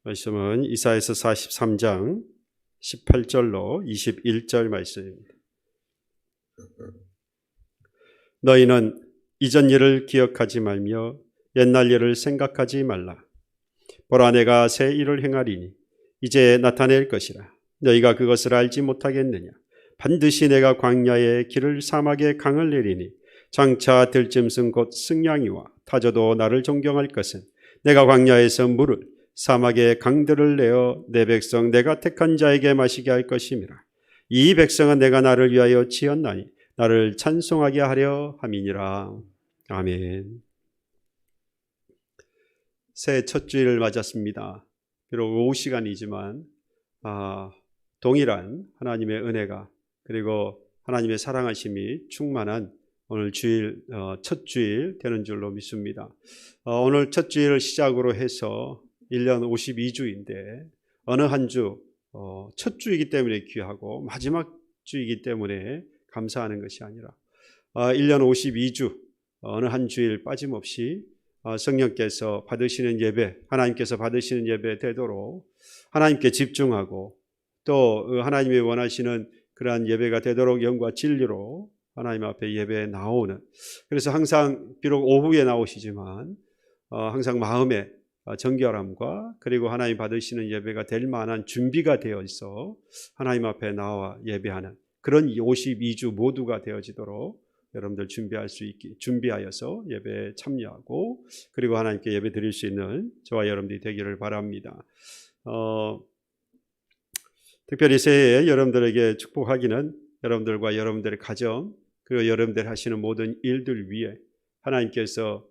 말씀은 이사야서 43장 18절로 21절 말씀입니다. 너희는 이전 일을 기억하지 말며 옛날 일을 생각하지 말라. 보라, 내가 새 일을 행하리니 이제 나타낼 것이라. 너희가 그것을 알지 못하겠느냐. 반드시 내가 광야에 길을, 사막에 강을 내리니 장차 들짐승 곧 승냥이와 타조도 나를 존경할 것은 내가 광야에서 물을, 사막에 강들을 내어 내 백성 내가 택한 자에게 마시게 할 것임이라. 이 백성은 내가 나를 위하여 지었나니 나를 찬송하게 하려 함이니라. 아멘. 새해 첫 주일을 맞았습니다. 비록 오후 시간이지만 동일한 하나님의 은혜가, 그리고 하나님의 사랑하심이 충만한 오늘 주일, 첫 주일 되는 줄로 믿습니다. 오늘 첫 주일을 시작으로 해서 1년 52주인데 어느 한 주 첫 주이기 때문에 귀하고 마지막 주이기 때문에 감사하는 것이 아니라 1년 52주 어느 한 주일 빠짐없이 성령께서 받으시는 예배, 하나님께서 받으시는 예배 되도록 하나님께 집중하고 또 하나님이 원하시는 그러한 예배가 되도록 영과 진리로 하나님 앞에 예배에 나오는, 그래서 항상 비록 오후에 나오시지만 항상 마음에 정결함과 그리고 하나님 받으시는 예배가 될 만한 준비가 되어 있어 하나님 앞에 나와 예배하는 그런 52주 모두가 되어지도록 여러분들 준비하여서 예배에 참여하고 그리고 하나님께 예배 드릴 수 있는 저와 여러분들이 되기를 바랍니다. 특별히 새해에 여러분들에게 축복하기는 여러분들과 여러분들의 가정 그리고 여러분들 하시는 모든 일들 위에 하나님께서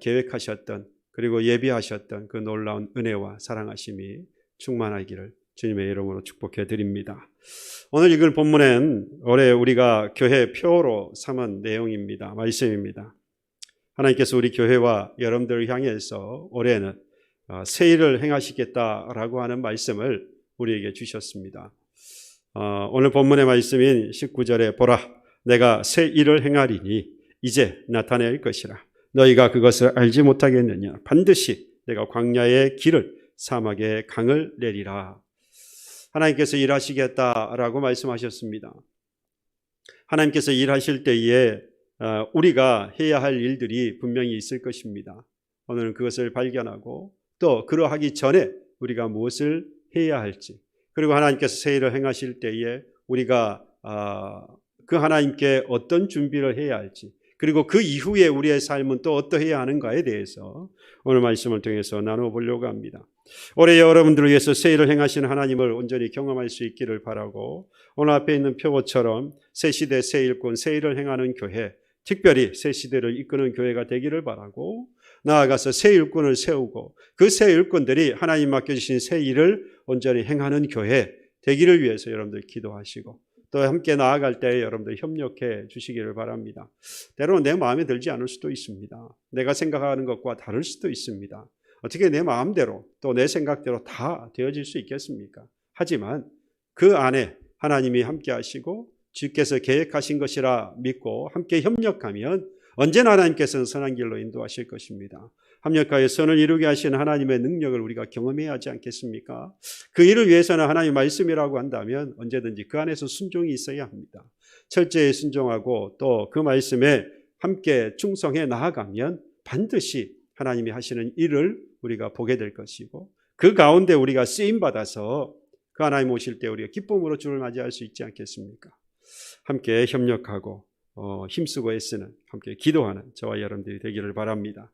계획하셨던 그리고 예비하셨던 그 놀라운 은혜와 사랑하심이 충만하기를 주님의 이름으로 축복해 드립니다. 오늘 읽을 본문은 올해 우리가 교회 표로 삼은 내용입니다. 말씀입니다. 하나님께서 우리 교회와 여러분들을 향해서 올해는 새 일을 행하시겠다라고 하는 말씀을 우리에게 주셨습니다. 오늘 본문의 말씀인 19절에 보라, 내가 새 일을 행하리니 이제 나타낼 것이라. 너희가 그것을 알지 못하겠느냐. 반드시 내가 광야의 길을, 사막의 강을 내리라. 하나님께서 일하시겠다라고 말씀하셨습니다. 하나님께서 일하실 때에 우리가 해야 할 일들이 분명히 있을 것입니다. 오늘은 그것을 발견하고 또 그러하기 전에 우리가 무엇을 해야 할지, 그리고 하나님께서 새 일을 행하실 때에 우리가 그 하나님께 어떤 준비를 해야 할지, 그리고 그 이후에 우리의 삶은 또 어떠해야 하는가에 대해서 오늘 말씀을 통해서 나눠보려고 합니다. 올해 여러분들을 위해서 새 일을 행하시는 하나님을 온전히 경험할 수 있기를 바라고, 오늘 앞에 있는 표고처럼 새 시대, 새 일꾼, 새 일을 행하는 교회, 특별히 새 시대를 이끄는 교회가 되기를 바라고, 나아가서 새 일꾼을 세우고 그 새 일꾼들이 하나님 맡겨주신 새 일을 온전히 행하는 교회 되기를 위해서 여러분들 기도하시고 또 함께 나아갈 때 여러분들 협력해 주시기를 바랍니다. 때로는 내 마음에 들지 않을 수도 있습니다. 내가 생각하는 것과 다를 수도 있습니다. 어떻게 내 마음대로 또 내 생각대로 다 되어질 수 있겠습니까? 하지만 그 안에 하나님이 함께 하시고 주께서 계획하신 것이라 믿고 함께 협력하면 언제나 하나님께서는 선한 길로 인도하실 것입니다. 합력하여 선을 이루게 하시는 하나님의 능력을 우리가 경험해야 하지 않겠습니까? 그 일을 위해서는 하나님의 말씀이라고 한다면 언제든지 그 안에서 순종이 있어야 합니다. 철저히 순종하고 또 그 말씀에 함께 충성해 나아가면 반드시 하나님이 하시는 일을 우리가 보게 될 것이고 그 가운데 우리가 쓰임받아서 그 하나님 오실 때 우리가 기쁨으로 주를 맞이할 수 있지 않겠습니까? 함께 협력하고 힘쓰고 애쓰는, 함께 기도하는 저와 여러분들이 되기를 바랍니다.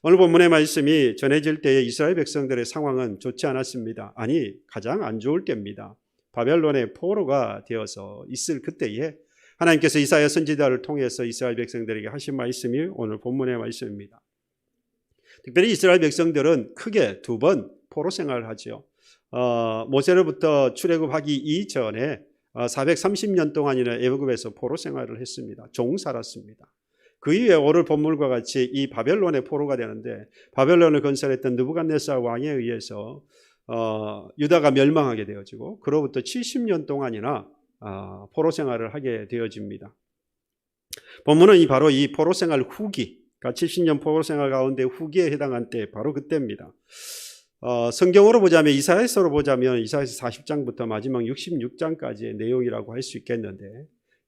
오늘 본문의 말씀이 전해질 때에 이스라엘 백성들의 상황은 좋지 않았습니다. 아니, 가장 안 좋을 때입니다. 바벨론의 포로가 되어서 있을 그때에 하나님께서 이사야 선지자를 통해서 이스라엘 백성들에게 하신 말씀이 오늘 본문의 말씀입니다. 특별히 이스라엘 백성들은 크게 두 번 포로 생활을 하죠. 모세로부터 출애굽하기 이전에 430년 동안이나 애굽에서 포로 생활을 했습니다. 종 살았습니다. 그 이후에 오늘 본문과 같이 이 바벨론의 포로가 되는데, 바벨론을 건설했던 느부갓네살 왕에 의해서 유다가 멸망하게 되어지고 그로부터 70년 동안이나 포로 생활을 하게 되어집니다. 본문은 바로 이 포로 생활 후기, 그러니까 70년 포로 생활 가운데 후기에 해당한 때 바로 그때입니다. 성경으로 보자면 이사야서로 보자면 이사야서 40장부터 마지막 66장까지의 내용이라고 할 수 있겠는데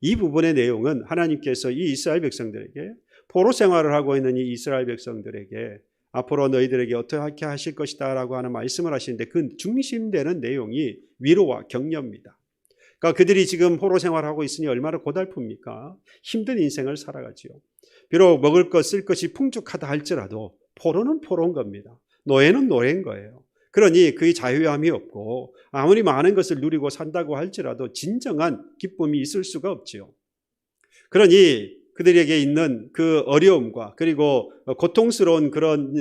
이 부분의 내용은 하나님께서 이 이스라엘 백성들에게 포로 생활을 하고 있는 이 이스라엘 백성들에게 앞으로 너희들에게 어떻게 하실 것이다 라고 하는 말씀을 하시는데 그 중심되는 내용이 위로와 격려입니다. 그러니까 그들이 지금 포로 생활하고 있으니 얼마나 고달픕니까? 힘든 인생을 살아가지요. 비록 먹을 것 쓸 것이 풍족하다 할지라도 포로는 포로인 겁니다. 노예는 노예인 거예요. 그러니 그의 자유함이 없고 아무리 많은 것을 누리고 산다고 할지라도 진정한 기쁨이 있을 수가 없지요. 그러니 그들에게 있는 그 어려움과 그리고 고통스러운 그런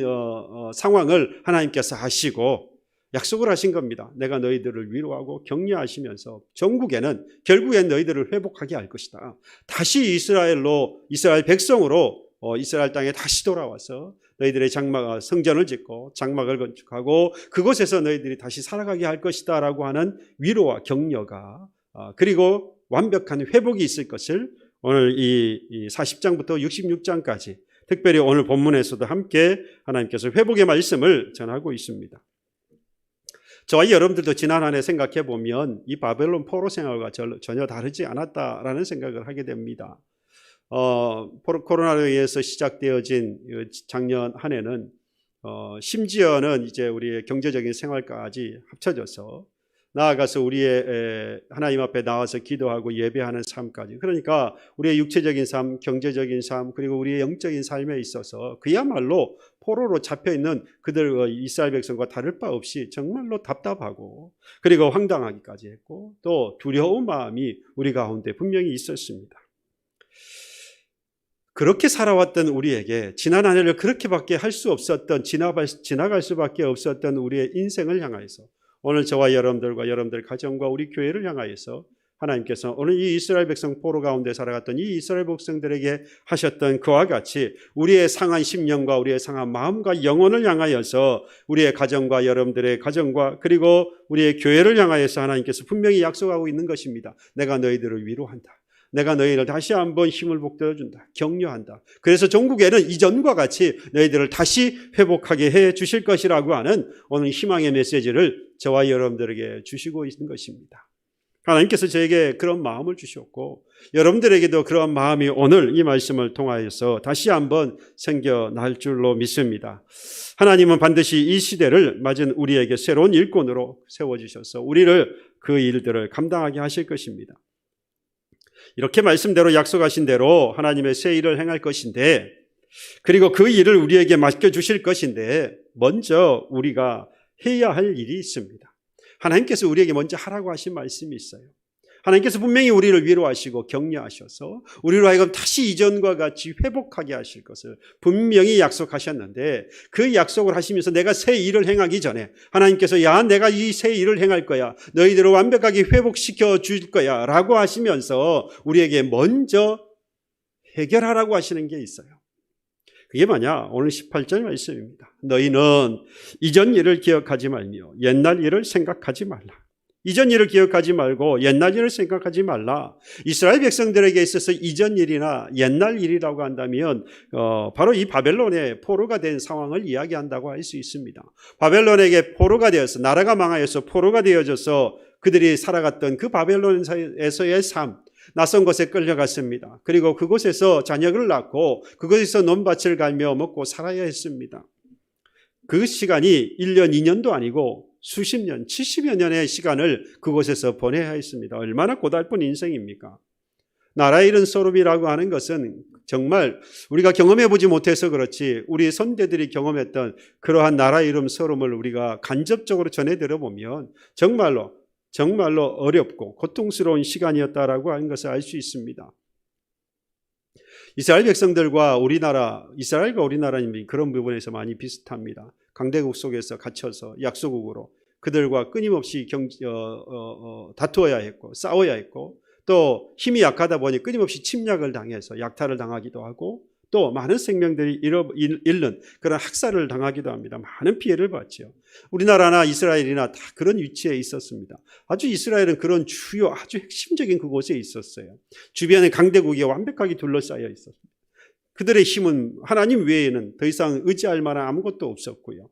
상황을 하나님께서 아시고 약속을 하신 겁니다. 내가 너희들을 위로하고 격려하시면서 전국에는 결국엔 너희들을 회복하게 할 것이다. 다시 이스라엘 백성으로 이스라엘 땅에 다시 돌아와서 너희들의 성전을 짓고 장막을 건축하고 그곳에서 너희들이 다시 살아가게 할 것이다 라고 하는 위로와 격려가 그리고 완벽한 회복이 있을 것을 오늘 이 40장부터 66장까지 특별히 오늘 본문에서도 함께 하나님께서 회복의 말씀을 전하고 있습니다. 저와 여러분들도 지난 한 해 생각해 보면 이 바벨론 포로 생활과 전혀 다르지 않았다라는 생각을 하게 됩니다. 코로나로 의해서 시작되어진 작년 한 해는 심지어는 이제 우리의 경제적인 생활까지 합쳐져서 나아가서 우리의 하나님 앞에 나와서 기도하고 예배하는 삶까지, 그러니까 우리의 육체적인 삶, 경제적인 삶, 그리고 우리의 영적인 삶에 있어서 그야말로 포로로 잡혀있는 그들 이스라엘 백성과 다를 바 없이 정말로 답답하고 그리고 황당하기까지 했고 또 두려운 마음이 우리 가운데 분명히 있었습니다. 그렇게 살아왔던 우리에게 지난 한 해를 그렇게밖에 할 수 없었던, 지나갈 수밖에 없었던 우리의 인생을 향하여서 오늘 저와 여러분들과 여러분들 가정과 우리 교회를 향하여서 하나님께서 오늘 이 이스라엘 백성 포로 가운데 살아갔던 이 이스라엘 백성들에게 하셨던 그와 같이 우리의 상한 심령과 우리의 상한 마음과 영혼을 향하여서 우리의 가정과 여러분들의 가정과 그리고 우리의 교회를 향하여서 하나님께서 분명히 약속하고 있는 것입니다. 내가 너희들을 위로한다. 내가 너희를 다시 한번 힘을 북돋아준다. 격려한다. 그래서 전국에는 이전과 같이 너희들을 다시 회복하게 해 주실 것이라고 하는 오늘 희망의 메시지를 저와 여러분들에게 주시고 있는 것입니다. 하나님께서 저에게 그런 마음을 주셨고 여러분들에게도 그런 마음이 오늘 이 말씀을 통하여서 다시 한번 생겨날 줄로 믿습니다. 하나님은 반드시 이 시대를 맞은 우리에게 새로운 일꾼으로 세워주셔서 우리를 그 일들을 감당하게 하실 것입니다. 이렇게 말씀대로 약속하신 대로 하나님의 새 일을 행할 것인데 그리고 그 일을 우리에게 맡겨주실 것인데 먼저 우리가 해야 할 일이 있습니다. 하나님께서 우리에게 먼저 하라고 하신 말씀이 있어요. 하나님께서 분명히 우리를 위로하시고 격려하셔서 우리로 하여금 다시 이전과 같이 회복하게 하실 것을 분명히 약속하셨는데 그 약속을 하시면서 내가 새 일을 행하기 전에 하나님께서 야 내가 이 새 일을 행할 거야. 너희들을 완벽하게 회복시켜 줄 거야 라고 하시면서 우리에게 먼저 해결하라고 하시는 게 있어요. 그게 뭐냐? 오늘 18절 말씀입니다. 너희는 이전 일을 기억하지 말며 옛날 일을 생각하지 말라. 이전 일을 기억하지 말고 옛날 일을 생각하지 말라. 이스라엘 백성들에게 있어서 이전 일이나 옛날 일이라고 한다면 바로 이 바벨론의 포로가 된 상황을 이야기한다고 할 수 있습니다. 바벨론에게 포로가 되어서 나라가 망하여서 포로가 되어져서 그들이 살아갔던 그 바벨론에서의 삶, 낯선 곳에 끌려갔습니다. 그리고 그곳에서 자녀를 낳고 그곳에서 논밭을 갈며 먹고 살아야 했습니다. 그 시간이 1년, 2년도 아니고 수십 년, 70여 년의 시간을 그곳에서 보내야 했습니다. 얼마나 고달픈 인생입니까? 나라 잃은 소름이라고 하는 것은 정말 우리가 경험해보지 못해서 그렇지 우리 선대들이 경험했던 그러한 나라 잃은 소름을 우리가 간접적으로 전해 들어보면 정말로 어렵고 고통스러운 시간이었다라고 하는 것을 알 수 있습니다. 이스라엘 백성들과 이스라엘과 우리나라는 그런 부분에서 많이 비슷합니다. 강대국 속에서 갇혀서 약소국으로 그들과 끊임없이 다투어야 했고 싸워야 했고 또 힘이 약하다 보니 끊임없이 침략을 당해서 약탈을 당하기도 하고 또 많은 생명들이 잃는 그런 학살을 당하기도 합니다. 많은 피해를 봤죠. 우리나라나 이스라엘이나 다 그런 위치에 있었습니다. 이스라엘은 그런 아주 핵심적인 그곳에 있었어요. 주변에 강대국이 완벽하게 둘러싸여 있었습니다. 그들의 힘은 하나님 외에는 더 이상 의지할 만한 아무것도 없었고요.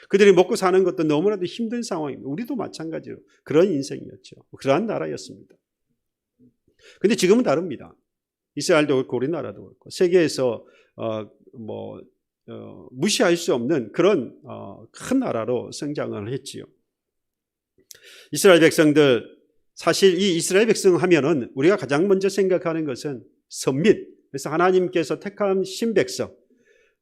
그들이 먹고 사는 것도 너무나도 힘든 상황입니다. 우리도 마찬가지로 그런 인생이었죠. 그러한 나라였습니다. 근데 지금은 다릅니다. 이스라엘도 그렇고 우리나라도 그렇고 세계에서 무시할 수 없는 그런 큰 나라로 성장을 했지요. 이스라엘 백성들, 사실 이 이스라엘 백성 하면은 우리가 가장 먼저 생각하는 것은 선민, 그래서 하나님께서 택한 신백성.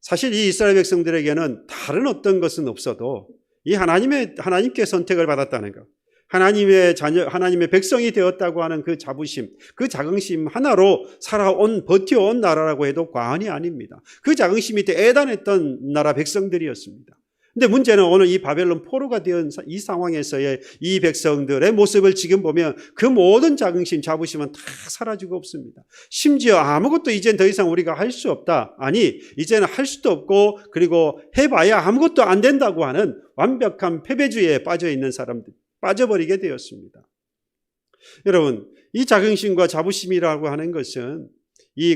사실 이 이스라엘 백성들에게는 다른 어떤 것은 없어도 이 하나님께 선택을 받았다는 것, 하나님의 자녀, 하나님의 백성이 되었다고 하는 그 자부심, 그 자긍심 하나로 버텨온 나라라고 해도 과언이 아닙니다. 그 자긍심이 대단했던 나라 백성들이었습니다. 근데 문제는 오늘 이 바벨론 포로가 된 이 상황에서의 이 백성들의 모습을 지금 보면 그 모든 자긍심, 자부심은 다 사라지고 없습니다. 심지어 아무것도 이젠 더 이상 우리가 할 수 없다. 아니, 이제는 할 수도 없고 그리고 해봐야 아무것도 안 된다고 하는 완벽한 패배주의에 빠져있는 사람들, 빠져버리게 되었습니다. 여러분, 이 자긍심과 자부심이라고 하는 것은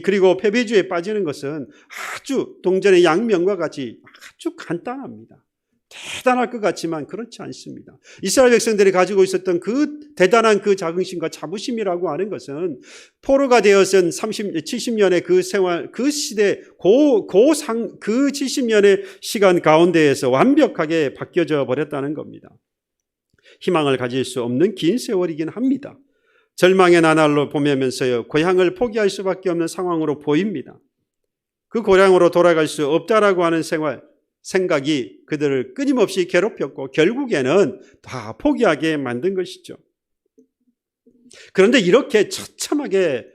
그리고 패배주의에 빠지는 것은 아주 동전의 양면과 같이 아주 간단합니다. 대단할 것 같지만 그렇지 않습니다. 이스라엘 백성들이 가지고 있었던 그 대단한 그 자긍심과 자부심이라고 하는 것은 포로가 되어선 70년의 그 생활, 그 시대, 그 70년의 시간 가운데에서 완벽하게 바뀌어져 버렸다는 겁니다. 희망을 가질 수 없는 긴 세월이긴 합니다. 절망의 나날로 보면서요, 고향을 포기할 수밖에 없는 상황으로 보입니다. 그 고향으로 돌아갈 수 없다라고 하는 생각이 그들을 끊임없이 괴롭혔고 결국에는 다 포기하게 만든 것이죠. 그런데 이렇게 처참하게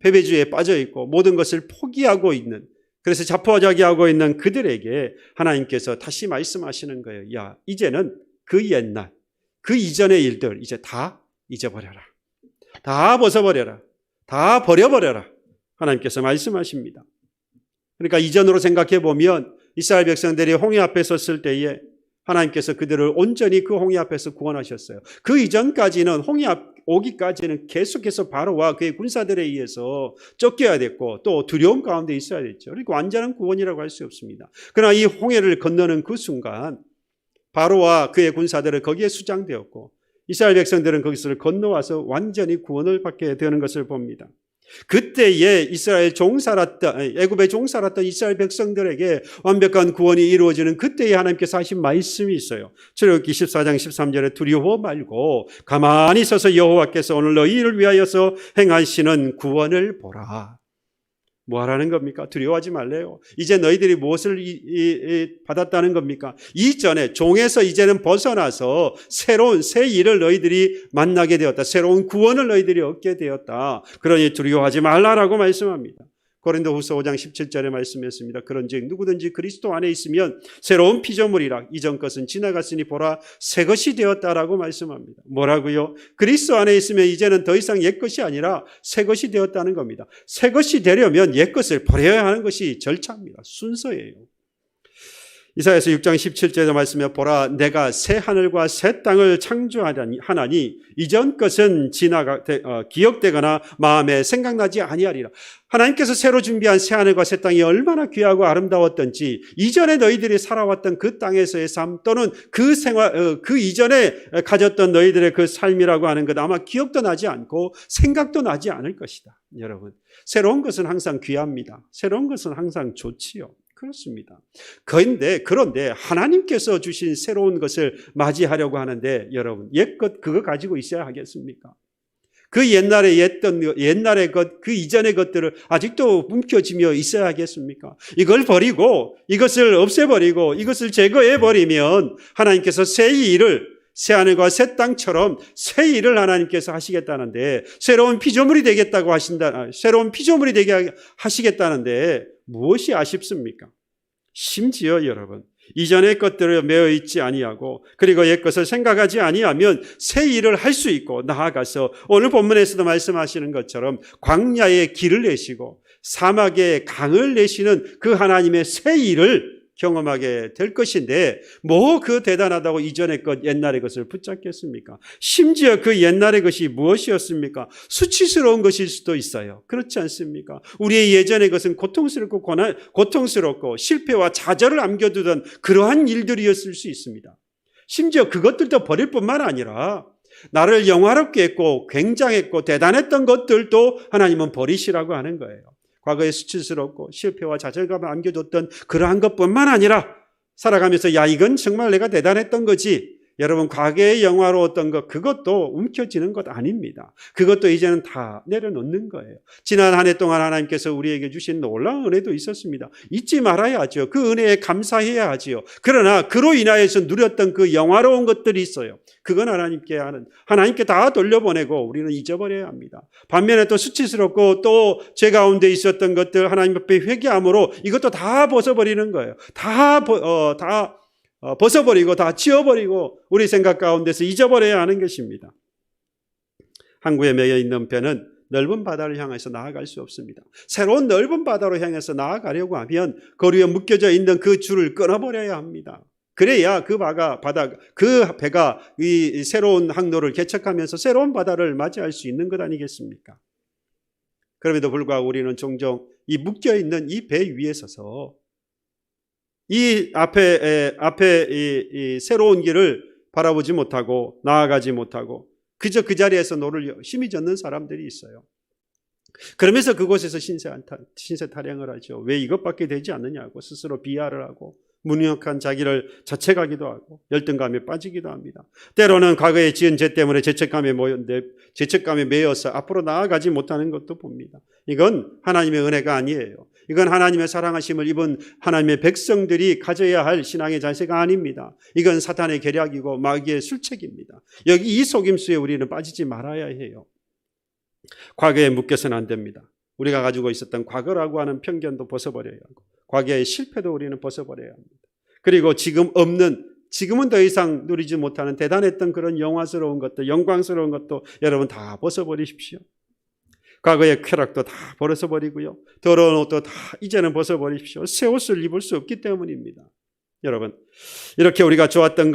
패배주의에 빠져있고 모든 것을 포기하고 있는, 그래서 자포자기하고 있는 그들에게 하나님께서 다시 말씀하시는 거예요. 야, 이제는 그 옛날, 그 이전의 일들 이제 다 잊어버려라. 다 벗어버려라. 다 버려버려라. 하나님께서 말씀하십니다. 그러니까 이전으로 생각해 보면 이스라엘 백성들이 홍해 앞에 섰을 때에 하나님께서 그들을 온전히 그 홍해 앞에서 구원하셨어요. 그 이전까지는 홍해 앞 오기까지는 계속해서 바로와 그의 군사들에 의해서 쫓겨야 됐고 또 두려움 가운데 있어야 됐죠. 그러니까 완전한 구원이라고 할 수 없습니다. 그러나 이 홍해를 건너는 그 순간 바로와 그의 군사들은 거기에 수장되었고 이스라엘 백성들은 거기서 건너와서 완전히 구원을 받게 되는 것을 봅니다. 그때에 애굽에 종살았던 이스라엘 백성들에게 완벽한 구원이 이루어지는 그때에 하나님께서 하신 말씀이 있어요. 출애굽기 14장 13절에 두려워 말고 가만히 서서 여호와께서 오늘 너희를 위하여서 행하시는 구원을 보라. 뭐 하라는 겁니까? 두려워하지 말래요. 이제 너희들이 무엇을 받았다는 겁니까? 이전에 종에서 이제는 벗어나서 새로운 새 일을 너희들이 만나게 되었다. 새로운 구원을 너희들이 얻게 되었다. 그러니 두려워하지 말라라고 말씀합니다. 고린도후서 5장 17절에 말씀했습니다. 그런즉 누구든지 그리스도 안에 있으면 새로운 피조물이라 이전 것은 지나갔으니 보라 새 것이 되었다라고 말씀합니다. 뭐라고요? 그리스도 안에 있으면 이제는 더 이상 옛 것이 아니라 새 것이 되었다는 겁니다. 새 것이 되려면 옛 것을 버려야 하는 것이 절차입니다. 순서예요. 이사야서 6장 17절에 말씀해 보라 내가 새 하늘과 새 땅을 창조하나니 이전 것은 기억되거나 마음에 생각나지 아니하리라. 하나님께서 새로 준비한 새 하늘과 새 땅이 얼마나 귀하고 아름다웠던지 이전에 너희들이 살아왔던 그 땅에서의 삶 또는 그 이전에 가졌던 너희들의 그 삶이라고 하는 것 아마 기억도 나지 않고 생각도 나지 않을 것이다. 여러분, 새로운 것은 항상 귀합니다. 새로운 것은 항상 좋지요. 그렇습니다. 그런데 하나님께서 주신 새로운 것을 맞이하려고 하는데 여러분 옛것 그거 가지고 있어야 하겠습니까? 그 옛날의 것, 그 이전의 것들을 아직도 움켜쥐며 있어야 하겠습니까? 이걸 버리고 이것을 없애버리고 이것을 제거해버리면 하나님께서 새 하늘과 새 땅처럼 새 일을 하나님께서 하시겠다는데 새로운 피조물이 되게 하시겠다는데 무엇이 아쉽습니까? 심지어 여러분 이전의 것들을 매어 있지 아니하고 그리고 옛 것을 생각하지 아니하면 새 일을 할 수 있고 나아가서 오늘 본문에서도 말씀하시는 것처럼 광야에 길을 내시고 사막에 강을 내시는 그 하나님의 새 일을 경험하게 될 것인데 뭐 그 대단하다고 이전의 것 옛날의 것을 붙잡겠습니까? 심지어 그 옛날의 것이 무엇이었습니까? 수치스러운 것일 수도 있어요. 그렇지 않습니까? 우리의 예전의 것은 고통스럽고 실패와 좌절을 안겨두던 그러한 일들이었을 수 있습니다. 심지어 그것들도 버릴 뿐만 아니라 나를 영화롭게 했고 굉장했고 대단했던 것들도 하나님은 버리시라고 하는 거예요. 과거에 수치스럽고 실패와 좌절감을 안겨줬던 그러한 것뿐만 아니라 살아가면서 야 이건 정말 내가 대단했던 거지. 여러분 과거의 영화로웠던 것 그것도 움켜쥐는 것 아닙니다. 그것도 이제는 다 내려놓는 거예요. 지난 한 해 동안 하나님께서 우리에게 주신 놀라운 은혜도 있었습니다. 잊지 말아야 하죠. 그 은혜에 감사해야 하지요. 그러나 그로 인하여서 누렸던 그 영화로운 것들이 있어요. 그건 하나님께 다 돌려보내고 우리는 잊어버려야 합니다. 반면에 또 수치스럽고 또 죄 가운데 있었던 것들 하나님 앞에 회개함으로 이것도 다 벗어버리는 거예요. 다 벗어버리고 다 지워버리고 우리 생각 가운데서 잊어버려야 하는 것입니다. 항구에 매여 있는 배는 넓은 바다를 향해서 나아갈 수 없습니다. 새로운 넓은 바다로 향해서 나아가려고 하면 거리에 묶여져 있는 그 줄을 끊어버려야 합니다. 그래야 그 배가 이 새로운 항로를 개척하면서 새로운 바다를 맞이할 수 있는 것 아니겠습니까? 그럼에도 불구하고 우리는 종종 이 묶여있는 이 배 위에 서서 이 앞에 이 새로운 길을 바라보지 못하고 나아가지 못하고 그저 그 자리에서 노를 열심히 젓는 사람들이 있어요. 그러면서 그곳에서 신세 타령을 하죠. 왜 이것밖에 되지 않느냐고 스스로 비하를 하고 무능력한 자기를 자책하기도 하고 열등감에 빠지기도 합니다. 때로는 과거에 지은 죄 때문에 죄책감에 매여서 앞으로 나아가지 못하는 것도 봅니다. 이건 하나님의 은혜가 아니에요. 이건 하나님의 사랑하심을 입은 하나님의 백성들이 가져야 할 신앙의 자세가 아닙니다. 이건 사탄의 계략이고 마귀의 술책입니다. 여기 이 속임수에 우리는 빠지지 말아야 해요. 과거에 묶여서는 안 됩니다. 우리가 가지고 있었던 과거라고 하는 편견도 벗어버려야 하고 과거의 실패도 우리는 벗어버려야 합니다. 그리고 지금은 더 이상 누리지 못하는 대단했던 그런 영화스러운 것도 영광스러운 것도 여러분 다 벗어버리십시오. 과거의 쾌락도 다 벗어버리고요. 더러운 옷도 다 이제는 벗어버리십시오. 새 옷을 입을 수 없기 때문입니다. 여러분 이렇게 우리가 좋았던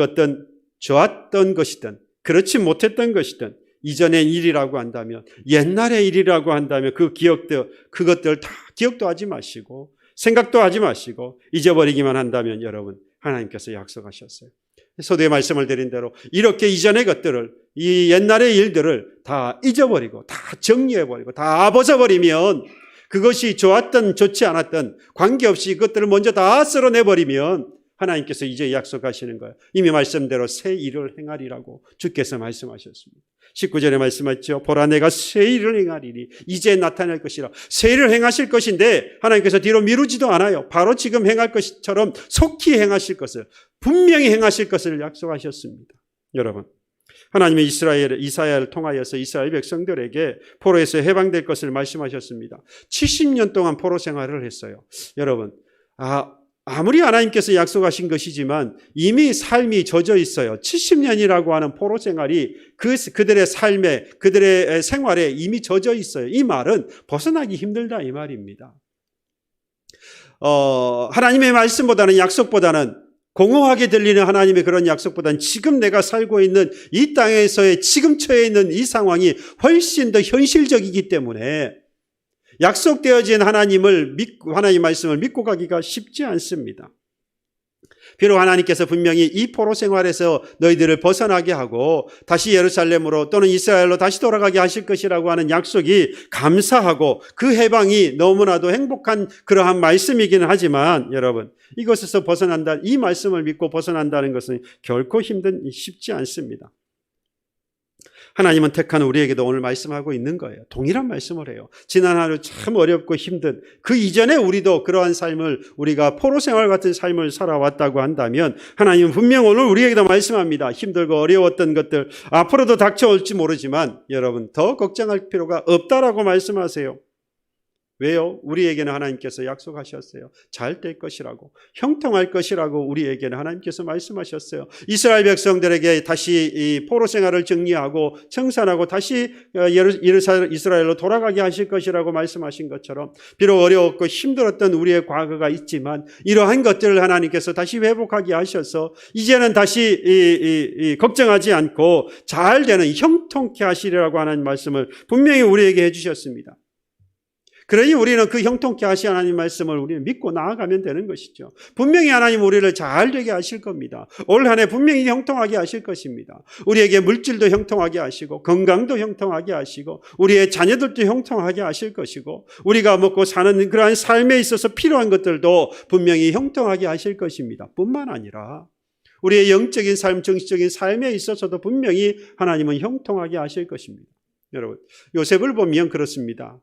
것이든 그렇지 못했던 것이든 이전의 일이라고 한다면 옛날의 일이라고 한다면 그것들 다 기억도 하지 마시고 생각도 하지 마시고 잊어버리기만 한다면 여러분 하나님께서 약속하셨어요. 서두에 말씀을 드린 대로 이렇게 이전의 것들을 이 옛날의 일들을 다 잊어버리고 다 정리해버리고 다 벗어버리면 그것이 좋았던 좋지 않았던 관계없이 그것들을 먼저 다 쓸어내버리면 하나님께서 이제 약속하시는 거예요. 이미 말씀대로 새 일을 행하리라고 주께서 말씀하셨습니다. 19절에 말씀하셨죠. 보라 내가 새 일을 행하리니 이제 나타날 것이라. 새 일을 행하실 것인데 하나님께서 뒤로 미루지도 않아요. 바로 지금 행할 것처럼 속히 행하실 것을 분명히 행하실 것을 약속하셨습니다. 여러분 하나님의 이사야를 통하여서 이스라엘 백성들에게 포로에서 해방될 것을 말씀하셨습니다. 70년 동안 포로 생활을 했어요. 여러분 아무리 하나님께서 약속하신 것이지만 이미 삶이 젖어 있어요. 70년이라고 하는 포로 생활이 그들의 삶에 그들의 생활에 이미 젖어 있어요. 이 말은 벗어나기 힘들다 이 말입니다. 하나님의 말씀보다는 약속보다는 공허하게 들리는 하나님의 그런 약속보다는 지금 내가 살고 있는 이 땅에서의 지금 처해 있는 이 상황이 훨씬 더 현실적이기 때문에 약속되어진 하나님 말씀을 믿고 가기가 쉽지 않습니다. 비록 하나님께서 분명히 이 포로 생활에서 너희들을 벗어나게 하고 다시 예루살렘으로 또는 이스라엘로 다시 돌아가게 하실 것이라고 하는 약속이 감사하고 그 해방이 너무나도 행복한 그러한 말씀이기는 하지만 여러분 이것에서 벗어난다 이 말씀을 믿고 벗어난다는 것은 결코 쉽지 않습니다. 하나님은 택한 우리에게도 오늘 말씀하고 있는 거예요. 동일한 말씀을 해요. 지난 하루 참 어렵고 힘든 그 이전에 우리도 그러한 삶을 우리가 포로 생활 같은 삶을 살아왔다고 한다면 하나님은 분명 오늘 우리에게도 말씀합니다. 힘들고 어려웠던 것들 앞으로도 닥쳐올지 모르지만 여러분 더 걱정할 필요가 없다라고 말씀하세요. 왜요? 우리에게는 하나님께서 약속하셨어요. 잘 될 것이라고, 형통할 것이라고 우리에게는 하나님께서 말씀하셨어요. 이스라엘 백성들에게 다시 이 포로 생활을 정리하고 청산하고 다시 이스라엘로 돌아가게 하실 것이라고 말씀하신 것처럼, 비록 어려웠고 힘들었던 우리의 과거가 있지만 이러한 것들을 하나님께서 다시 회복하게 하셔서 이제는 다시 걱정하지 않고 잘 되는 형통케 하시리라고 하는 말씀을 분명히 우리에게 해주셨습니다. 그러니 우리는 그 형통케 하신 하나님 말씀을 우리는 믿고 나아가면 되는 것이죠. 분명히 하나님 우리를 잘 되게 하실 겁니다. 올 한 해 분명히 형통하게 하실 것입니다. 우리에게 물질도 형통하게 하시고 건강도 형통하게 하시고 우리의 자녀들도 형통하게 하실 것이고 우리가 먹고 사는 그러한 삶에 있어서 필요한 것들도 분명히 형통하게 하실 것입니다. 뿐만 아니라 우리의 영적인 삶, 정신적인 삶에 있어서도 분명히 하나님은 형통하게 하실 것입니다. 여러분, 요셉을 보면 그렇습니다.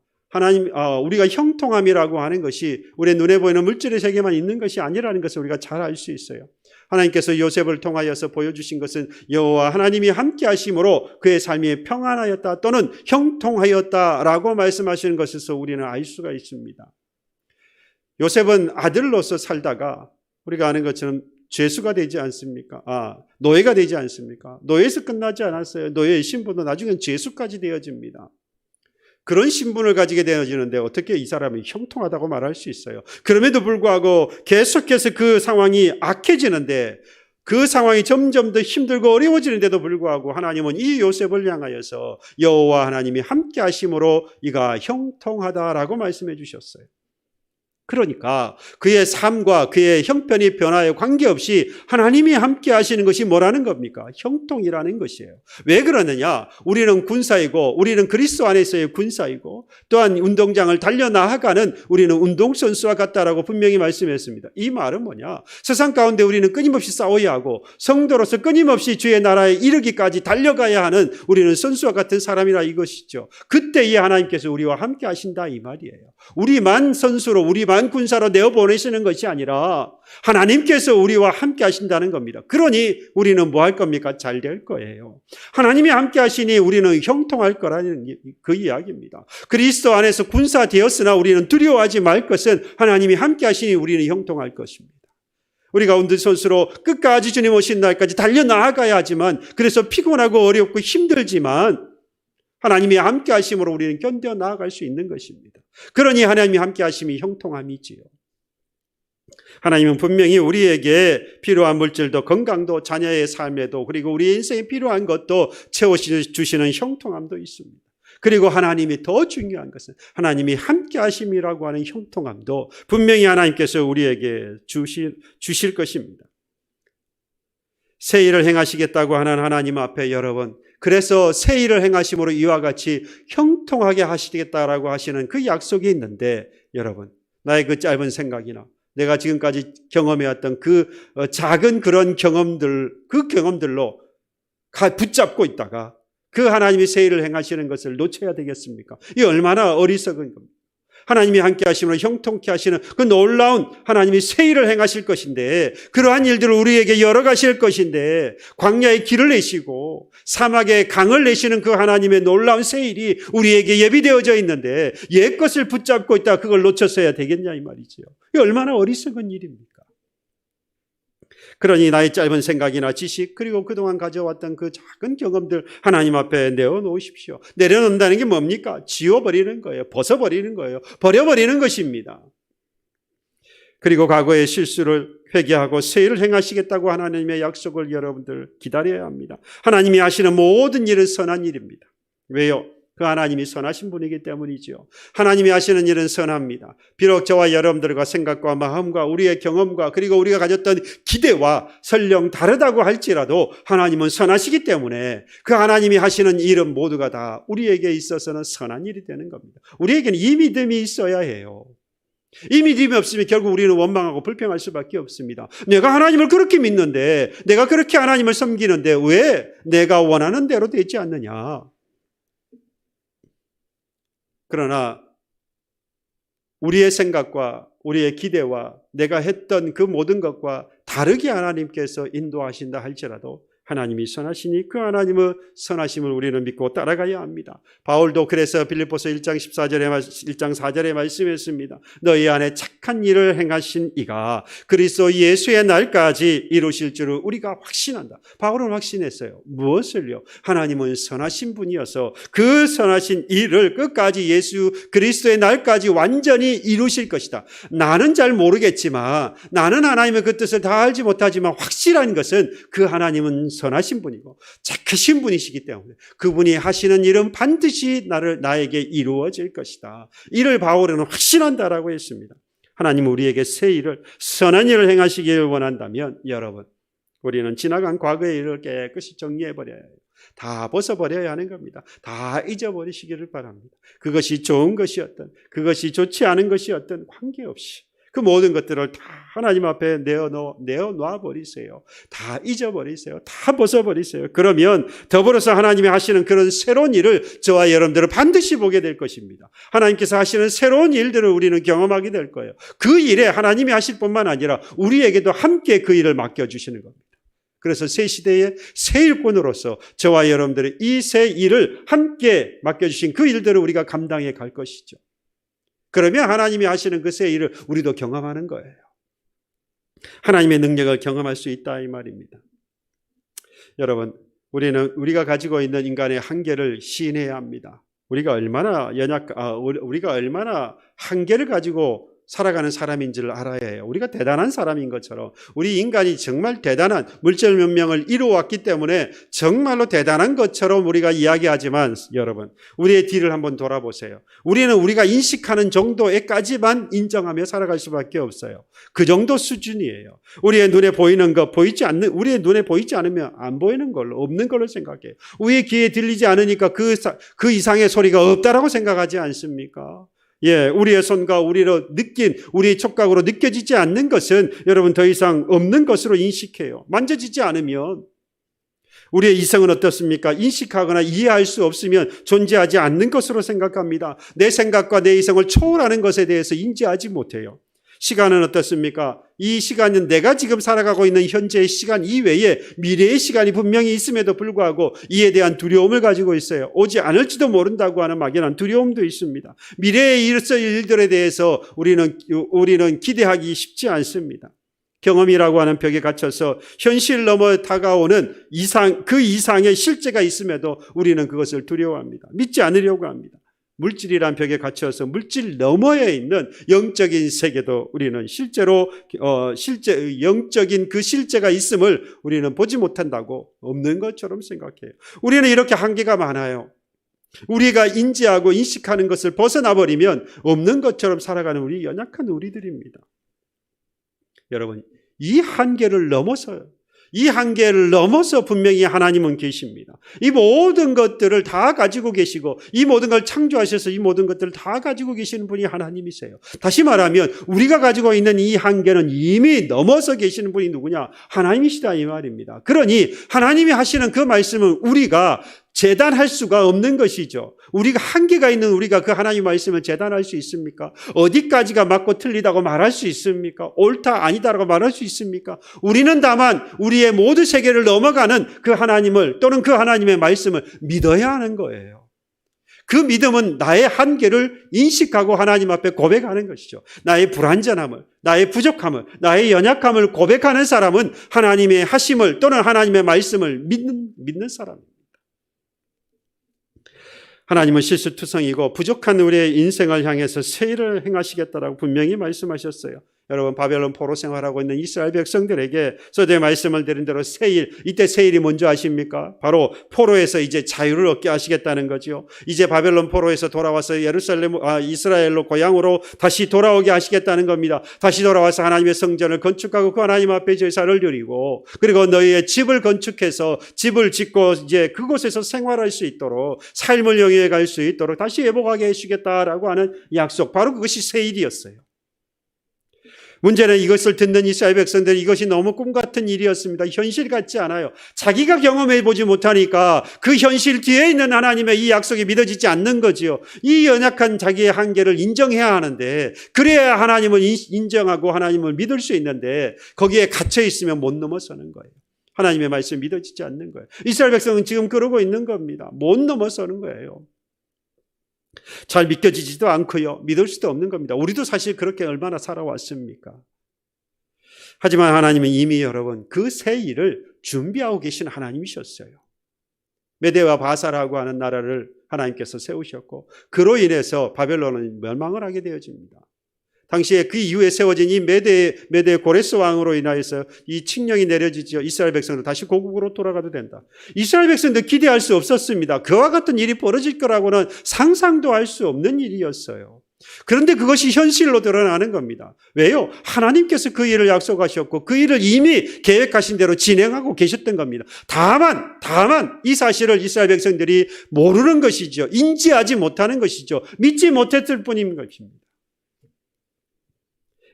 우리가 형통함이라고 하는 것이 우리의 눈에 보이는 물질의 세계만 있는 것이 아니라는 것을 우리가 잘 알 수 있어요. 하나님께서 요셉을 통하여서 보여주신 것은 여호와 하나님이 함께 하심으로 그의 삶이 평안하였다 또는 형통하였다라고 말씀하시는 것에서 우리는 알 수가 있습니다. 요셉은 아들로서 살다가 우리가 아는 것처럼 죄수가 되지 않습니까? 노예가 되지 않습니까? 노예에서 끝나지 않았어요. 노예의 신분도 나중엔 죄수까지 되어집니다. 그런 신분을 가지게 되어지는데 어떻게 이 사람이 형통하다고 말할 수 있어요? 그럼에도 불구하고 계속해서 그 상황이 악해지는데 그 상황이 점점 더 힘들고 어려워지는데도 불구하고 하나님은 이 요셉을 향하여서 여호와 하나님이 함께 하심으로 이가 형통하다라고 말씀해 주셨어요. 그러니까 그의 삶과 그의 형편이 변화에 관계없이 하나님이 함께 하시는 것이 뭐라는 겁니까? 형통이라는 것이에요. 왜 그러느냐? 우리는 군사이고 우리는 그리스도 안에서의 군사이고 또한 운동장을 달려나가는 우리는 운동선수와 같다라고 분명히 말씀했습니다. 이 말은 뭐냐? 세상 가운데 우리는 끊임없이 싸워야 하고 성도로서 끊임없이 주의 나라에 이르기까지 달려가야 하는 우리는 선수와 같은 사람이라 이것이죠. 그때에 하나님께서 우리와 함께 하신다 이 말이에요. 우리만 선수로 우리만 군사로 내어보내시는 것이 아니라 하나님께서 우리와 함께 하신다는 겁니다. 그러니 우리는 뭐 할 겁니까? 잘 될 거예요. 하나님이 함께 하시니 우리는 형통할 거라는 그 이야기입니다. 그리스도 안에서 군사 되었으나 우리는 두려워하지 말 것은 하나님이 함께 하시니 우리는 형통할 것입니다. 우리가 운동선수로 끝까지 주님 오신 날까지 달려나가야 하지만 그래서 피곤하고 어렵고 힘들지만 하나님이 함께 하심으로 우리는 견뎌 나아갈 수 있는 것입니다. 그러니 하나님이 함께 하심이 형통함이지요. 하나님은 분명히 우리에게 필요한 물질도 건강도 자녀의 삶에도 그리고 우리 인생에 필요한 것도 채워주시는 형통함도 있습니다. 그리고 하나님이 더 중요한 것은 하나님이 함께 하심이라고 하는 형통함도 분명히 하나님께서 우리에게 주실 것입니다. 새 일을 행하시겠다고 하는 하나님 앞에 여러분, 그래서 새 일을 행하심으로 이와 같이 형통하게 하시겠다라고 하시는 그 약속이 있는데 여러분, 나의 그 짧은 생각이나 내가 지금까지 경험해왔던 그 작은 그런 경험들, 그 경험들로 붙잡고 있다가 그 하나님이 새 일을 행하시는 것을 놓쳐야 되겠습니까? 이 얼마나 어리석은 겁니다. 하나님이 함께 하시므로 형통케 하시는 그 놀라운 하나님이 새 일을 행하실 것인데 그러한 일들을 우리에게 열어가실 것인데 광야에 길을 내시고 사막에 강을 내시는 그 하나님의 놀라운 새 일이 우리에게 예비되어져 있는데 옛 것을 붙잡고 있다 그걸 놓쳤어야 되겠냐 이 말이죠. 이 얼마나 어리석은 일입니까? 그러니 나의 짧은 생각이나 지식 그리고 그동안 가져왔던 그 작은 경험들 하나님 앞에 내어놓으십시오. 내려놓는다는 게 뭡니까? 지워버리는 거예요. 벗어버리는 거예요. 버려버리는 것입니다. 그리고 과거의 실수를 회개하고 새 일을 행하시겠다고 하나님의 약속을 여러분들 기다려야 합니다. 하나님이 하시는 모든 일은 선한 일입니다. 왜요? 그 하나님이 선하신 분이기 때문이죠. 하나님이 하시는 일은 선합니다. 비록 저와 여러분들과 생각과 마음과 우리의 경험과 그리고 우리가 가졌던 기대와 설령 다르다고 할지라도 하나님은 선하시기 때문에 그 하나님이 하시는 일은 모두가 다 우리에게 있어서는 선한 일이 되는 겁니다. 우리에게는 이 믿음이 있어야 해요. 이 믿음이 없으면 결국 우리는 원망하고 불평할 수밖에 없습니다. 내가 하나님을 그렇게 믿는데 내가 그렇게 하나님을 섬기는데 왜 내가 원하는 대로 되지 않느냐. 그러나 우리의 생각과 우리의 기대와 내가 했던 그 모든 것과 다르게 하나님께서 인도하신다 할지라도 하나님이 선하시니 그 하나님의 선하심을 우리는 믿고 따라가야 합니다. 바울도 그래서 빌립보서 1장 4절에 말씀했습니다. 너희 안에 착한 일을 행하신 이가 그리스도 예수의 날까지 이루실 줄을 우리가 확신한다. 바울은 확신했어요. 무엇을요? 하나님은 선하신 분이어서 그 선하신 일을 끝까지 예수 그리스도의 날까지 완전히 이루실 것이다. 나는 잘 모르겠지만, 나는 하나님의 그 뜻을 다 알지 못하지만 확실한 것은 그 하나님은 선하신 분이고 착하신 분이시기 때문에 그분이 하시는 일은 반드시 나에게 이루어질 것이다. 이를 바울은 확신한다라고 했습니다. 하나님은 우리에게 새 일을, 선한 일을 행하시기를 원한다면 여러분, 우리는 지나간 과거의 일을 깨끗이 정리해버려야 해요. 다 벗어버려야 하는 겁니다. 다 잊어버리시기를 바랍니다. 그것이 좋은 것이었던, 그것이 좋지 않은 것이었던 관계없이 그 모든 것들을 다 하나님 앞에 내어놔 버리세요. 다 잊어버리세요. 다 벗어버리세요. 그러면 더불어서 하나님이 하시는 그런 새로운 일을 저와 여러분들은 반드시 보게 될 것입니다. 하나님께서 하시는 새로운 일들을 우리는 경험하게 될 거예요. 그 일에 하나님이 하실 뿐만 아니라 우리에게도 함께 그 일을 맡겨주시는 겁니다. 그래서 새 시대의 새 일꾼으로서 저와 여러분들의 이 새 일을 함께 맡겨주신 그 일들을 우리가 감당해 갈 것이죠. 그러면 하나님이 하시는 그 새 일을 우리도 경험하는 거예요. 하나님의 능력을 경험할 수 있다 이 말입니다. 여러분, 우리가 가지고 있는 인간의 한계를 시인해야 합니다. 우리가 얼마나 한계를 가지고 살아가는 사람인지를 알아야 해요. 우리가 대단한 사람인 것처럼, 우리 인간이 정말 대단한 물질 문명을 이루어왔기 때문에 정말로 대단한 것처럼 우리가 이야기하지만 여러분, 우리의 뒤를 한번 돌아보세요. 우리는 우리가 인식하는 정도에까지만 인정하며 살아갈 수밖에 없어요. 그 정도 수준이에요. 우리의 눈에 보이는 것, 우리의 눈에 보이지 않으면 안 보이는 걸로, 없는 걸로 생각해요. 우리의 귀에 들리지 않으니까 그 이상의 소리가 없다라고 생각하지 않습니까? 예, 우리의 손과 우리의 촉각으로 느껴지지 않는 것은 여러분 더 이상 없는 것으로 인식해요. 만져지지 않으면. 우리의 이성은 어떻습니까? 인식하거나 이해할 수 없으면 존재하지 않는 것으로 생각합니다. 내 생각과 내 이성을 초월하는 것에 대해서 인지하지 못해요. 시간은 어떻습니까? 이 시간은 내가 지금 살아가고 있는 현재의 시간 이외에 미래의 시간이 분명히 있음에도 불구하고 이에 대한 두려움을 가지고 있어요. 오지 않을지도 모른다고 하는 막연한 두려움도 있습니다. 미래에 있을 일들에 대해서 우리는 기대하기 쉽지 않습니다. 경험이라고 하는 벽에 갇혀서 현실 넘어 다가오는 그 이상의 실제가 있음에도 우리는 그것을 두려워합니다. 믿지 않으려고 합니다. 물질이란 벽에 갇혀서 물질 너머에 있는 영적인 세계도 우리는 실제로 영적인 그 실제가 있음을 우리는 보지 못한다고, 없는 것처럼 생각해요. 우리는 이렇게 한계가 많아요. 우리가 인지하고 인식하는 것을 벗어나버리면 없는 것처럼 살아가는 우리 연약한 우리들입니다. 여러분, 이 한계를 넘어서 분명히 하나님은 계십니다. 이 모든 것들을 다 가지고 계시고 이 모든 걸 창조하셔서 이 모든 것들을 다 가지고 계시는 분이 하나님이세요. 다시 말하면 우리가 가지고 있는 이 한계는 이미 넘어서 계시는 분이 누구냐? 하나님이시다 이 말입니다. 그러니 하나님이 하시는 그 말씀은 우리가 재단할 수가 없는 것이죠. 우리가 한계가 있는 우리가 그 하나님 말씀을 재단할 수 있습니까? 어디까지가 맞고 틀리다고 말할 수 있습니까? 옳다 아니다라고 말할 수 있습니까? 우리는 다만 우리의 모든 세계를 넘어가는 그 하나님을, 또는 그 하나님의 말씀을 믿어야 하는 거예요. 그 믿음은 나의 한계를 인식하고 하나님 앞에 고백하는 것이죠. 나의 불완전함을, 나의 부족함을, 나의 연약함을 고백하는 사람은 하나님의 하심을 또는 하나님의 말씀을 믿는 사람입니다. 하나님은 실수투성이고 부족한 우리의 인생을 향해서 새 일을 행하시겠다라고 분명히 말씀하셨어요. 여러분, 바벨론 포로 생활하고 있는 이스라엘 백성들에게 서두에 말씀을 드린 대로 새일, 이때 새일이 뭔지 아십니까? 바로 포로에서 이제 자유를 얻게 하시겠다는 거죠. 이제 바벨론 포로에서 돌아와서 이스라엘로 고향으로 다시 돌아오게 하시겠다는 겁니다. 다시 돌아와서 하나님의 성전을 건축하고 그 하나님 앞에 제사를 드리고, 그리고 너희의 집을 건축해서 집을 짓고 이제 그곳에서 생활할 수 있도록, 삶을 영위해 갈 수 있도록 다시 회복하게 해주겠다라고 하는 약속, 바로 그것이 새일이었어요. 문제는 이것을 듣는 이스라엘 백성들이 이것이 너무 꿈 같은 일이었습니다. 현실 같지 않아요. 자기가 경험해 보지 못하니까 그 현실 뒤에 있는 하나님의 이 약속이 믿어지지 않는 거지요. 이 연약한 자기의 한계를 인정해야 하는데, 그래야 하나님을 인정하고 하나님을 믿을 수 있는데 거기에 갇혀 있으면 못 넘어서는 거예요. 하나님의 말씀이 믿어지지 않는 거예요. 이스라엘 백성은 지금 그러고 있는 겁니다. 못 넘어서는 거예요. 잘 믿겨지지도 않고요. 믿을 수도 없는 겁니다. 우리도 사실 그렇게 얼마나 살아왔습니까? 하지만 하나님은 이미 여러분 그 새 일을 준비하고 계신 하나님이셨어요. 메대와 바사라고 하는 나라를 하나님께서 세우셨고 그로 인해서 바벨론은 멸망을 하게 되어집니다. 당시에 그 이후에 세워진 이 메대 고레스 왕으로 인하여서 이 칙령이 내려지죠. 이스라엘 백성들 다시 고국으로 돌아가도 된다. 이스라엘 백성들 기대할 수 없었습니다. 그와 같은 일이 벌어질 거라고는 상상도 할 수 없는 일이었어요. 그런데 그것이 현실로 드러나는 겁니다. 왜요? 하나님께서 그 일을 약속하셨고 그 일을 이미 계획하신 대로 진행하고 계셨던 겁니다. 다만 이 사실을 이스라엘 백성들이 모르는 것이죠. 인지하지 못하는 것이죠. 믿지 못했을 뿐인 것입니다.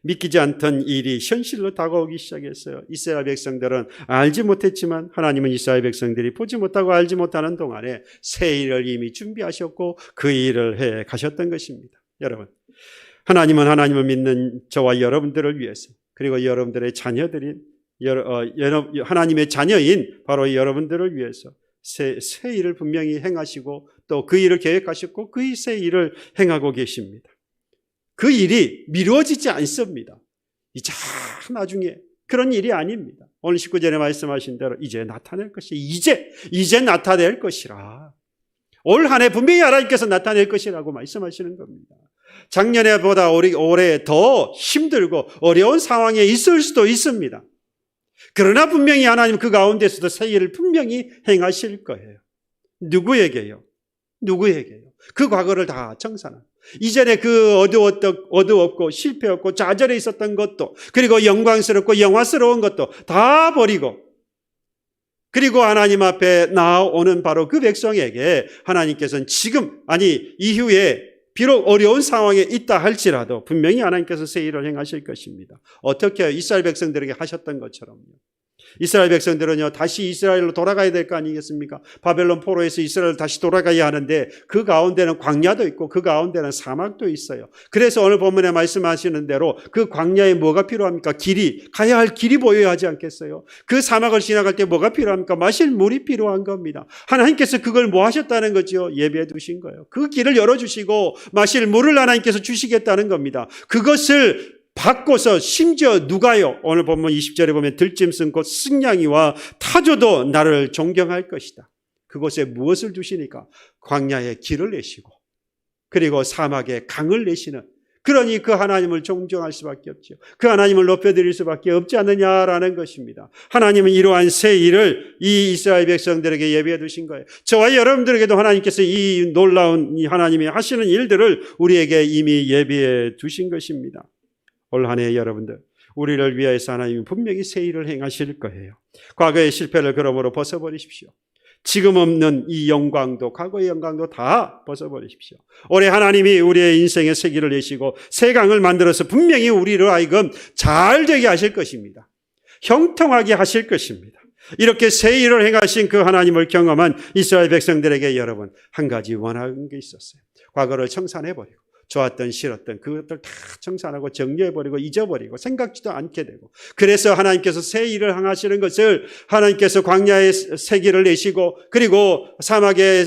믿기지 않던 일이 현실로 다가오기 시작했어요. 이스라엘 백성들은 알지 못했지만 하나님은 이스라엘 백성들이 보지 못하고 알지 못하는 동안에 새 일을 이미 준비하셨고 그 일을 해 가셨던 것입니다. 여러분, 하나님은 하나님을 믿는 저와 여러분들을 위해서 그리고 여러분들의 자녀들인 하나님의 자녀인 바로 여러분들을 위해서 새 일을 분명히 행하시고 또 그 일을 계획하셨고 그 새 일을 행하고 계십니다. 그 일이 미루어지지 않습니다. 이제 나중에 그런 일이 아닙니다. 오늘 19절에 말씀하신 대로 이제 나타낼 것이 이제 나타낼 것이라. 올 한 해 분명히 하나님께서 나타낼 것이라고 말씀하시는 겁니다. 작년에보다 올해 더 힘들고 어려운 상황에 있을 수도 있습니다. 그러나 분명히 하나님 그 가운데서도 새 일을 분명히 행하실 거예요. 누구에게요? 그 과거를 다 청산하고 이전에 그 어두웠고 실패였고 좌절해 있었던 것도 그리고 영광스럽고 영화스러운 것도 다 버리고 그리고 하나님 앞에 나오는 바로 그 백성에게 하나님께서는 이후에 비록 어려운 상황에 있다 할지라도 분명히 하나님께서 새 일을 행하실 것입니다. 어떻게 이스라엘 백성들에게 하셨던 것처럼요. 이스라엘 백성들은요 다시 이스라엘로 돌아가야 될 거 아니겠습니까? 바벨론 포로에서 이스라엘 다시 돌아가야 하는데 그 가운데는 광야도 있고 그 가운데는 사막도 있어요. 그래서 오늘 본문에 말씀하시는 대로 그 광야에 뭐가 필요합니까? 가야 할 길이 보여야 하지 않겠어요? 그 사막을 지나갈 때 뭐가 필요합니까? 마실 물이 필요한 겁니다. 하나님께서 그걸 뭐 하셨다는 거죠? 예배해 두신 거예요. 그 길을 열어주시고 마실 물을 하나님께서 주시겠다는 겁니다. 그것을 받고서 심지어 누가요? 오늘 본문 20절에 보면 들짐승 곧 승냥이와 타조도 나를 존경할 것이다. 그곳에 무엇을 두시니까? 광야에 길을 내시고 그리고 사막에 강을 내시는 그러니 그 하나님을 존경할 수밖에 없죠. 그 하나님을 높여드릴 수밖에 없지 않느냐라는 것입니다. 하나님은 이러한 새 일을 이 이스라엘 백성들에게 예비해 두신 거예요. 저와 여러분들에게도 하나님께서 이 놀라운 이 하나님이 하시는 일들을 우리에게 이미 예비해 두신 것입니다. 올 한 해 여러분들 우리를 위하여서 하나님이 분명히 새 일을 행하실 거예요. 과거의 실패를 그러므로 벗어버리십시오. 지금 없는 이 영광도 과거의 영광도 다 벗어버리십시오. 올해 하나님이 우리의 인생에 새 길을 내시고 새 강을 만들어서 분명히 우리를 하여금 잘 되게 하실 것입니다. 형통하게 하실 것입니다. 이렇게 새 일을 행하신 그 하나님을 경험한 이스라엘 백성들에게 여러분 한 가지 원하는 게 있었어요. 과거를 청산해버리고 좋았던 싫었던 그것들 다 청산하고 정리해버리고 잊어버리고 생각지도 않게 되고 그래서 하나님께서 새 일을 행하시는 것을 하나님께서 광야에 새 길을 내시고 그리고 사막에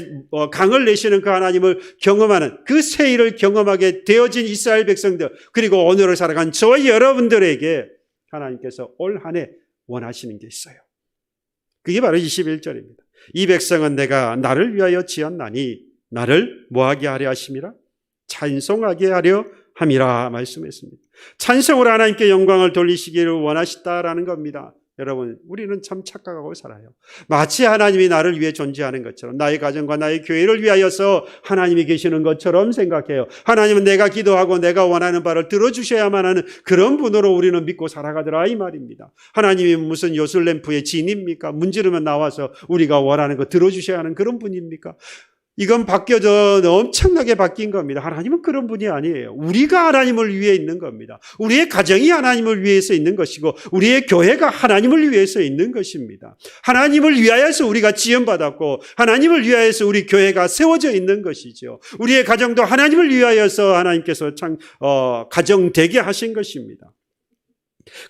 강을 내시는 그 하나님을 경험하는 그 새 일을 경험하게 되어진 이스라엘 백성들 그리고 오늘을 살아간 저와 여러분들에게 하나님께서 올 한 해 원하시는 게 있어요. 그게 바로 21절입니다. 이 백성은 내가 나를 위하여 지었나니 나를 뭐하게 하려 하심이라? 찬송하게 하려 함이라 말씀했습니다. 찬송으로 하나님께 영광을 돌리시기를 원하시다라는 겁니다. 여러분 우리는 참 착각하고 살아요. 마치 하나님이 나를 위해 존재하는 것처럼 나의 가정과 나의 교회를 위하여서 하나님이 계시는 것처럼 생각해요. 하나님은 내가 기도하고 내가 원하는 바를 들어주셔야만 하는 그런 분으로 우리는 믿고 살아가더라 이 말입니다. 하나님이 무슨 요술램프의 진입니까? 문지르면 나와서 우리가 원하는 거 들어주셔야 하는 그런 분입니까? 이건 바뀌어져 엄청나게 바뀐 겁니다. 하나님은 그런 분이 아니에요. 우리가 하나님을 위해 있는 겁니다. 우리의 가정이 하나님을 위해서 있는 것이고 우리의 교회가 하나님을 위해서 있는 것입니다. 하나님을 위하여서 우리가 지원받았고 하나님을 위하여서 우리 교회가 세워져 있는 것이죠. 우리의 가정도 하나님을 위하여서 하나님께서 가정되게 하신 것입니다.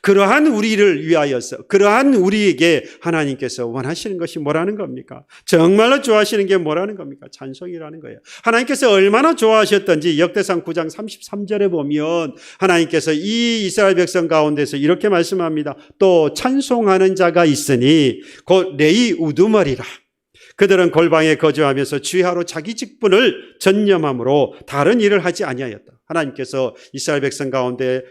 그러한 우리를 위하여서, 그러한 우리에게 하나님께서 원하시는 것이 뭐라는 겁니까? 정말로 좋아하시는 게 뭐라는 겁니까? 찬송이라는 거예요. 하나님께서 얼마나 좋아하셨던지 역대상 9장 33절에 보면 하나님께서 이 이스라엘 백성 가운데서 이렇게 말씀합니다. 또 찬송하는 자가 있으니 곧 레위 우두머리라. 그들은 골방에 거주하면서 주야로 자기 직분을 전념함으로 다른 일을 하지 아니하였다. 하나님께서 이스라엘 백성 가운데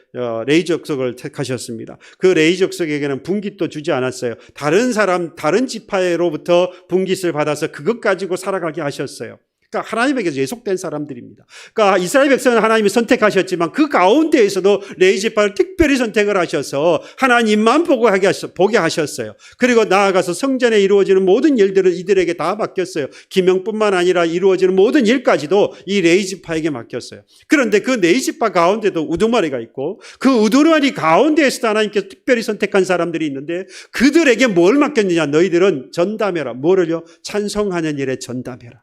레위 족속을 택하셨습니다. 그 레위 족속에게는 분깃도 주지 않았어요. 다른 사람, 다른 지파로부터 분깃을 받아서 그것 가지고 살아가게 하셨어요. 그러니까 하나님에게서 예속된 사람들입니다. 그러니까 이스라엘 백성은 하나님이 선택하셨지만 그 가운데에서도 레위 지파를 특별히 선택을 하셔서 하나님만 보게 하셨어요. 그리고 나아가서 성전에 이루어지는 모든 일들을 이들에게 다 맡겼어요. 기명뿐만 아니라 이루어지는 모든 일까지도 이 레위 지파에게 맡겼어요. 그런데 그 레위 지파 가운데도 우두머리가 있고 그 우두머리 가운데에서도 하나님께서 특별히 선택한 사람들이 있는데 그들에게 뭘 맡겼느냐? 너희들은 전담해라. 뭐를요? 찬송하는 일에 전담해라.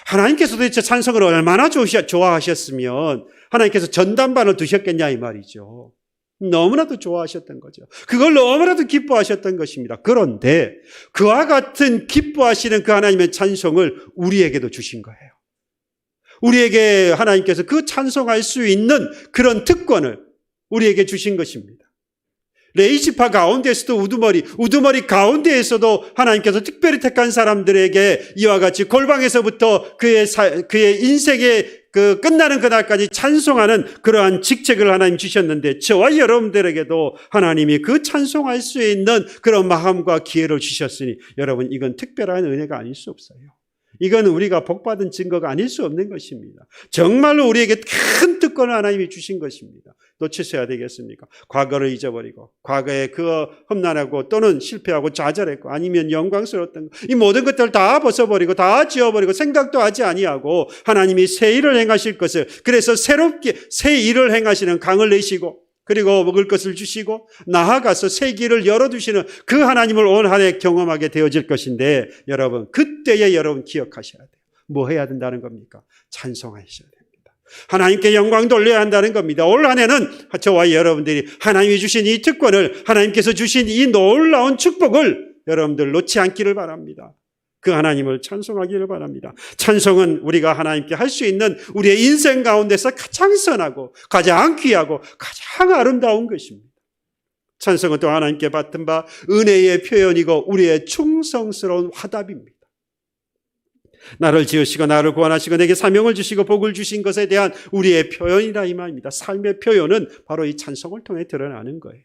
하나님께서 도대체 찬송을 얼마나 좋아하셨으면 하나님께서 전담반을 두셨겠냐 이 말이죠. 너무나도 좋아하셨던 거죠. 그걸 너무나도 기뻐하셨던 것입니다. 그런데 그와 같은 기뻐하시는 그 하나님의 찬송을 우리에게도 주신 거예요. 우리에게 하나님께서 그 찬송할 수 있는 그런 특권을 우리에게 주신 것입니다. 레위 지파 가운데에서도 우두머리 가운데에서도 하나님께서 특별히 택한 사람들에게 이와 같이 골방에서부터 그의 인생의 그 끝나는 그날까지 찬송하는 그러한 직책을 하나님 주셨는데 저와 여러분들에게도 하나님이 그 찬송할 수 있는 그런 마음과 기회를 주셨으니 여러분 이건 특별한 은혜가 아닐 수 없어요. 이건 우리가 복받은 증거가 아닐 수 없는 것입니다. 정말로 우리에게 큰 특권을 하나님이 주신 것입니다. 놓치셔야 되겠습니까? 과거를 잊어버리고 과거에 그 험난하고 또는 실패하고 좌절했고 아니면 영광스러웠던 것, 이 모든 것들을 다 벗어버리고 다 지워버리고 생각도 하지 아니하고 하나님이 새 일을 행하실 것을, 그래서 새롭게 새 일을 행하시는 강을 내시고 그리고 먹을 것을 주시고 나아가서 새 길을 열어두시는 그 하나님을 온 한 해 경험하게 되어질 것인데 여러분 그때에 여러분 기억하셔야 돼요. 뭐 해야 된다는 겁니까? 찬송하셔야 됩니다. 하나님께 영광 돌려야 한다는 겁니다. 올 한 해는 저와 여러분들이 하나님이 주신 이 특권을, 하나님께서 주신 이 놀라운 축복을 여러분들 놓지 않기를 바랍니다. 그 하나님을 찬송하기를 바랍니다. 찬송은 우리가 하나님께 할 수 있는 우리의 인생 가운데서 가장 선하고 가장 귀하고 가장 아름다운 것입니다. 찬송은 또 하나님께 받은 바 은혜의 표현이고 우리의 충성스러운 화답입니다. 나를 지으시고 나를 구원하시고 내게 사명을 주시고 복을 주신 것에 대한 우리의 표현이라 이 말입니다. 삶의 표현은 바로 이 찬송을 통해 드러나는 거예요.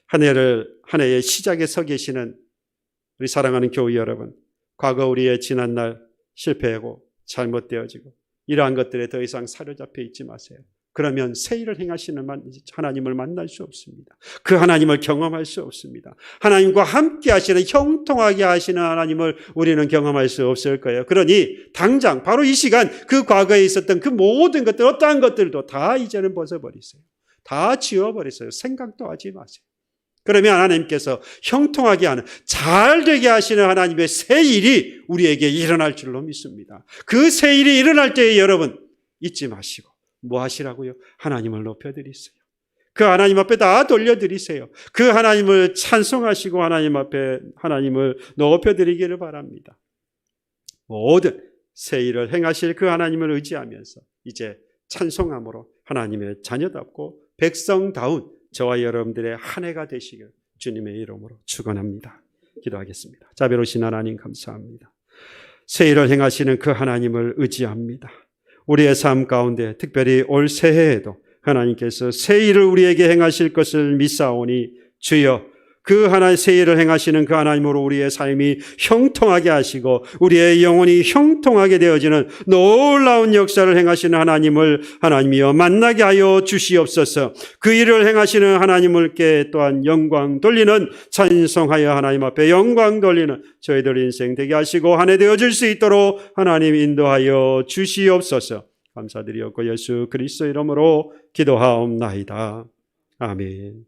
한 해의 시작에 서 계시는 우리 사랑하는 교회 여러분, 과거 우리의 지난날 실패하고 잘못되어지고 이러한 것들에 더 이상 사로잡혀 있지 마세요. 그러면 새 일을 행하시는 하나님을 만날 수 없습니다. 그 하나님을 경험할 수 없습니다. 하나님과 함께 하시는, 형통하게 하시는 하나님을 우리는 경험할 수 없을 거예요. 그러니 당장 바로 이 시간 그 과거에 있었던 그 모든 것들, 어떠한 것들도 다 이제는 벗어버리세요. 다 지워버리세요. 생각도 하지 마세요. 그러면 하나님께서 형통하게 하는, 잘 되게 하시는 하나님의 새 일이 우리에게 일어날 줄로 믿습니다. 그 새 일이 일어날 때에 여러분 잊지 마시고 뭐 하시라고요? 하나님을 높여드리세요. 그 하나님 앞에 다 돌려드리세요. 그 하나님을 찬송하시고 하나님 앞에 하나님을 높여드리기를 바랍니다. 모든 새 일을 행하실 그 하나님을 의지하면서 이제 찬송함으로 하나님의 자녀답고 백성다운 저와 여러분들의 한 해가 되시길 주님의 이름으로 축원합니다. 기도하겠습니다. 자비로우신 하나님 감사합니다. 새 일을 행하시는 그 하나님을 의지합니다. 우리의 삶 가운데 특별히 올 새해에도 하나님께서 새 일을 우리에게 행하실 것을 믿사오니 주여 그 하나의 새 일을 행하시는 그 하나님으로 우리의 삶이 형통하게 하시고 우리의 영혼이 형통하게 되어지는 놀라운 역사를 행하시는 하나님이여 만나게 하여 주시옵소서. 그 일을 행하시는 하나님께 또한 영광 돌리는, 찬송하여 하나님 앞에 영광 돌리는 저희들 인생 되게 하시고 한 해 되어질 수 있도록 하나님 인도하여 주시옵소서. 감사드리옵고 예수 그리스도 이름으로 기도하옵나이다. 아멘.